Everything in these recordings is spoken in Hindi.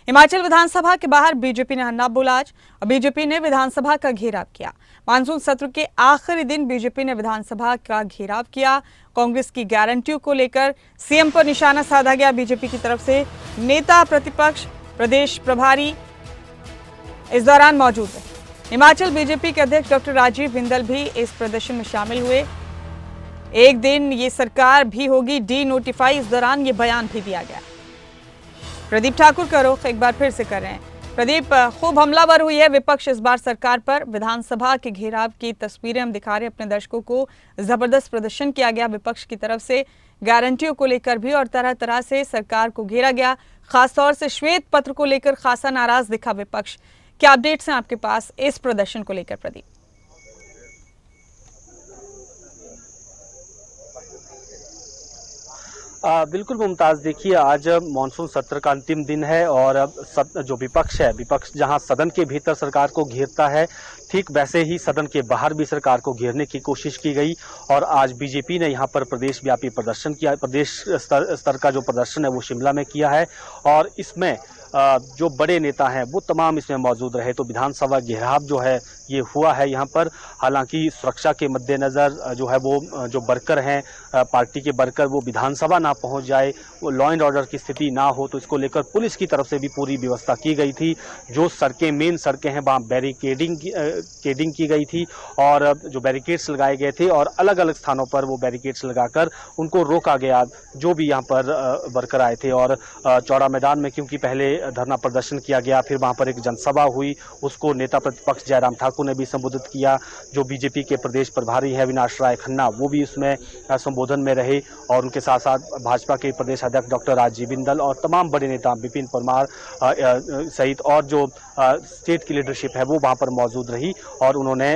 हिमाचल विधानसभा के बाहर बीजेपी ने हन्ना बोला आज और बीजेपी ने विधानसभा का घेराव किया। मानसून सत्र के आखिरी दिन बीजेपी ने विधानसभा का घेराव किया। कांग्रेस की गारंटियों को लेकर सीएम पर निशाना साधा गया। बीजेपी की तरफ से नेता प्रतिपक्ष प्रदेश प्रभारी इस दौरान मौजूद रहे। हिमाचल बीजेपी के अध्यक्ष डॉक्टर राजीव बिंदल भी इस प्रदर्शन में शामिल हुए। एक दिन ये सरकार भी होगी डी नोटिफाई, इस दौरान ये बयान भी दिया गया। प्रदीप ठाकुर का रुख एक बार फिर से कर रहे हैं। प्रदीप, खूब हमलावर हुई है विपक्ष इस बार सरकार पर। विधानसभा के घेराव की तस्वीरें हम दिखा रहे हैं अपने दर्शकों को। जबरदस्त प्रदर्शन किया गया विपक्ष की तरफ से, गारंटियों को लेकर भी, और तरह तरह से सरकार को घेरा गया। खासतौर से श्वेत पत्र को लेकर खासा नाराज दिखा विपक्ष। क्या अपडेट्स हैं आपके पास इस प्रदर्शन को लेकर प्रदीप? बिल्कुल मुमताज, देखिए आज मानसून सत्र का अंतिम दिन है और जो विपक्ष है, विपक्ष जहां सदन के भीतर सरकार को घेरता है, ठीक वैसे ही सदन के बाहर भी सरकार को घेरने की कोशिश की गई। और आज बीजेपी ने यहां पर प्रदेश व्यापी प्रदर्शन किया। प्रदेश स्तर का जो प्रदर्शन है वो शिमला में किया है और इसमें जो बड़े नेता हैं वो तमाम इसमें मौजूद रहे। तो विधानसभा घेराव जो है ये हुआ है यहाँ पर। हालांकि सुरक्षा के मद्देनज़र जो है वो जो वर्कर हैं, पार्टी के वर्कर, वो विधानसभा ना पहुँच जाए, वो लॉ एंड ऑर्डर की स्थिति ना हो, तो इसको लेकर पुलिस की तरफ से भी पूरी व्यवस्था की गई थी। जो सड़कें, मेन सड़कें हैं, वहाँ बैरिकेडिंग की गई थी और जो बैरिकेड्स लगाए गए थे और अलग अलग स्थानों पर वो बैरिकेड्स लगाकर उनको रोका गया, जो भी यहाँ पर वर्कर आए थे। और चौड़ा मैदान में क्योंकि पहले धरना प्रदर्शन किया गया, फिर वहाँ पर एक जनसभा हुई, उसको नेता प्रतिपक्ष जयराम ठाकुर ने भी संबोधित किया। जो बीजेपी के प्रदेश प्रभारी हैं अविनाश राय खन्ना, वो भी इसमें संबोधन में रहे और उनके साथ साथ भाजपा के प्रदेश अध्यक्ष डॉक्टर राजीव बिंदल और तमाम बड़े नेता विपिन परमार सहित और जो स्टेट की लीडरशिप है वो वहाँ पर मौजूद रही और उन्होंने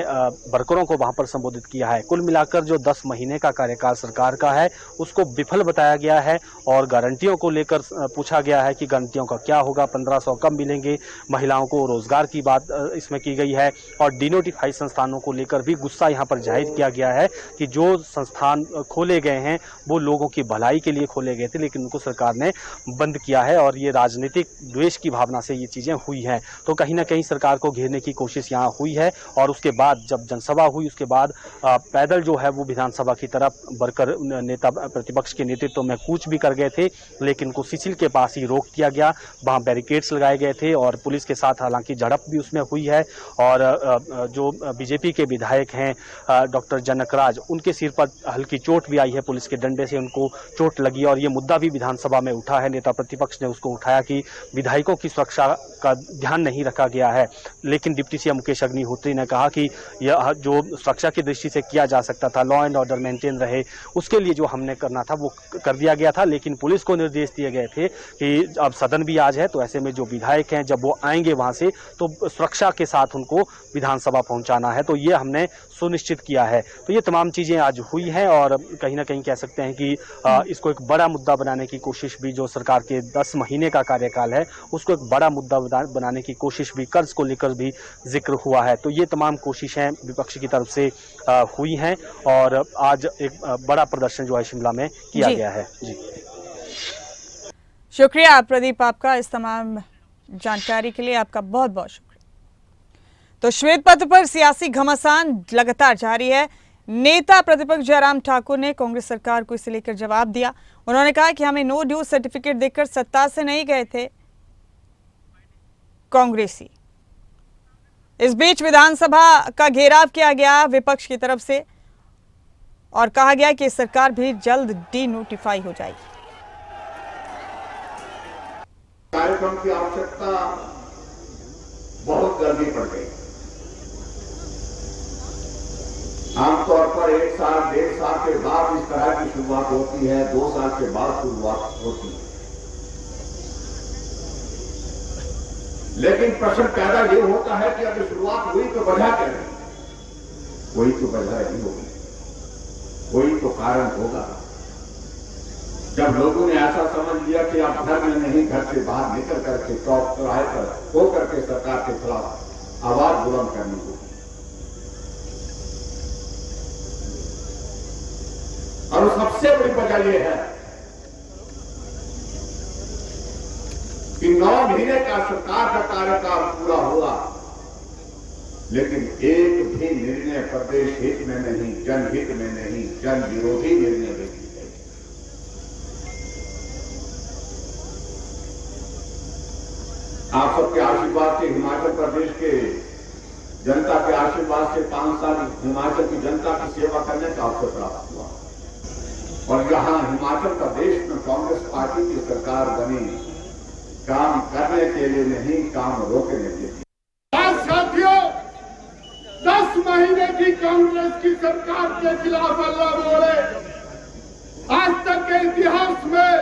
वर्करों को वहाँ पर संबोधित किया है। कुल मिलाकर जो 10 महीने का कार्यकाल सरकार का है उसको विफल बताया गया है और गारंटियों को लेकर पूछा गया है कि गारंटियों का क्या होगा, 1500 कम मिलेंगे, महिलाओं को रोजगार की बात इसमें की गई है। और डिनोटिफाई संस्थानों को लेकर भी गुस्सा यहाँ पर जाहिर किया गया है कि जो संस्थान खोले गए हैं वो लोगों की भलाई के लिए खोले गए थे, लेकिन उनको सरकार ने बंद किया है और ये राजनीतिक द्वेष की भावना से ये चीज़ें हुई हैं। तो कहीं ना कहीं सरकार को घेरने की कोशिश यहाँ हुई है और उसके बाद जब जनसभा हुई उसके बाद पैदल जो है वो विधानसभा की तरफ वर्कर नेता प्रतिपक्ष के नेतृत्व में कूच भी कर गए थे, लेकिन उनको सिसिल के पास ही रोक दिया गया। वहाँ बैरिकेड्स लगाए गए थे और पुलिस के साथ हालांकि झड़प भी उसमें हुई है। और जो बीजेपी के विधायक हैं डॉक्टर जनकराज, उनके सिर पर हल्की चोट भी आई है, पुलिस के डंडे से उनको चोट लगी और ये मुद्दा भी विधानसभा में उठा है। नेता प्रतिपक्ष ने उसको उठाया कि विधायकों की सुरक्षा का ध्यान नहीं रखा गया है, लेकिन डिप्टी सीएम मुकेश अग्निहोत्री ने कहा कि यह जो सुरक्षा की दृष्टि से किया जा सकता था, लॉ एंड ऑर्डर मेंटेन रहे, उसके लिए जो हमने करना था वो कर दिया गया था। लेकिन पुलिस को निर्देश दिए गए थे कि अब सदन भी आज है, तो ऐसे में जो विधायक हैं जब वो आएंगे वहां से तो सुरक्षा के साथ उनको विधानसभा पहुंचाना है, तो ये हमने सुनिश्चित किया है। तो ये तमाम चीजें आज हुई हैं और कहीं ना कहीं कह सकते हैं कि इसको एक बड़ा मुद्दा बनाने की कोशिश भी, जो सरकार के 10 महीने का कार्यकाल है उसको एक बड़ा मुद्दा बनाने की कोशिश भी, कर्ज को लेकर भी जिक्र हुआ है। तो ये तमाम कोशिशें विपक्ष की तरफ से हुई हैं और आज एक बड़ा प्रदर्शन जो है शिमला में किया गया है। जी, शुक्रिया प्रदीप आपका इस तमाम जानकारी के लिए, आपका बहुत बहुत शुक्रिया। तो श्वेत पत्र पर सियासी घमासान लगातार जारी है। नेता प्रतिपक्ष जयराम ठाकुर ने कांग्रेस सरकार को इसे लेकर जवाब दिया। उन्होंने कहा कि हमें नो ड्यूज सर्टिफिकेट देकर सत्ता से नहीं गए थे कांग्रेसी। इस बीच विधानसभा का घेराव किया गया विपक्ष की तरफ से और कहा गया कि सरकार भी जल्द डी नोटिफाई हो जाएगी। कार्यक्रम की आवश्यकता बहुत जल्दी पड़ गई। आमतौर पर 1 साल 1.5 साल के बाद इस तरह की शुरुआत होती है, 2 साल के बाद शुरुआत होती है। लेकिन प्रश्न पैदा ये होता है कि अगर शुरुआत हुई तो वजह क्या है? कोई तो वजह नहीं होगी, कोई तो कारण होगा। जब लोगों ने ऐसा समझ लिया कि आप घर में नहीं, घर से बाहर निकल करके चौक चौराहे पर हो करके सरकार के खिलाफ आवाज बुलंद करनी होगी। और सबसे बड़ी वजह यह है कि 9 महीने का सरकार का कार्यकाल पूरा हुआ, लेकिन एक भी निर्णय प्रदेश हित में नहीं, जनहित में नहीं, जन विरोधी निर्णय लेती है। आप सबके आशीर्वाद से, हिमाचल प्रदेश के जनता के आशीर्वाद से 5 साल हिमाचल की जनता की सेवा करने का अवसर प्राप्त हुआ और यहां हिमाचल प्रदेश में कांग्रेस पार्टी की सरकार बनी, काम करने के लिए नहीं, काम रोकने के लिए। साथियों, 10 महीने की कांग्रेस की सरकार के खिलाफ हल्ला बोले। आज तक के इतिहास में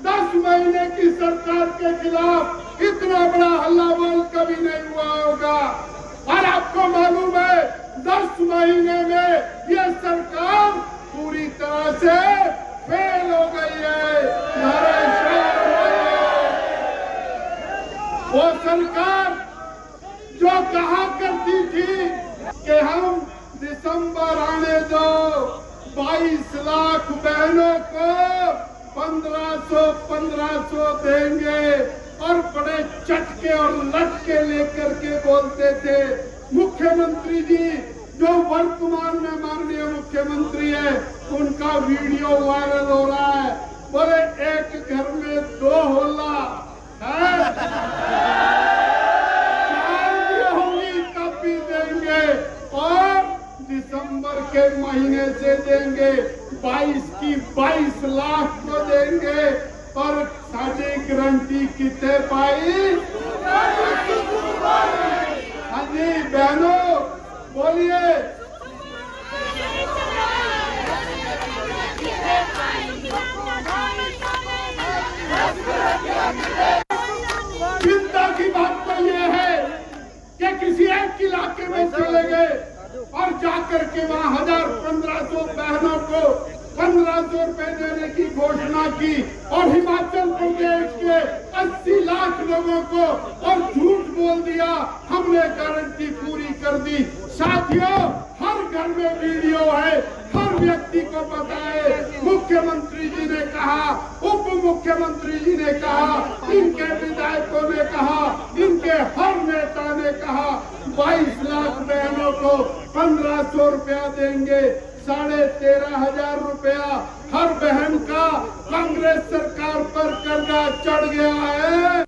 10 महीने की सरकार के खिलाफ इतना बड़ा हल्ला बोल कभी नहीं हुआ होगा। और आपको मालूम है 10 महीने में ये सरकार पूरी तरह से फेल हो गई है। वो सरकार जो कहा करती थी कि हम दिसंबर आने दो, 22 लाख बहनों को 1500 देंगे और बड़े चटके और लटके लेकर के बोलते थे। मुख्यमंत्री जी जो वर्तमान में माननीय मुख्यमंत्री है, उनका वीडियो वायरल हो रहा है। बोले एक घर में 2 होला है, 4 होंगी तब भी देंगे और दिसंबर के महीने से देंगे। 22 की 22 लाख को देंगे और साड़ी गारंटी कितने पाई? हाँ जी बहनों बोलिए। चिंता की बात तो ये है कि किसी एक इलाके में चले गए और जाकर के वहाँ 1000-1500 बहनों को 1500 रुपए देने की घोषणा की और हिमाचल प्रदेश के 80 लाख लोगों को और झूठ बोल दिया हमने गारंटी पूरी कर दी। साथियों, हर घर में वीडियो है, हर व्यक्ति को पता है। मुख्यमंत्री जी ने कहा, उप मुख्यमंत्री जी ने कहा, इनके विधायकों ने कहा, इनके हर नेता ने कहा 22 लाख बहनों को 1500 रुपया देंगे। 13,500 रुपया हर बहन का कांग्रेस सरकार पर कर्जा चढ़ गया है।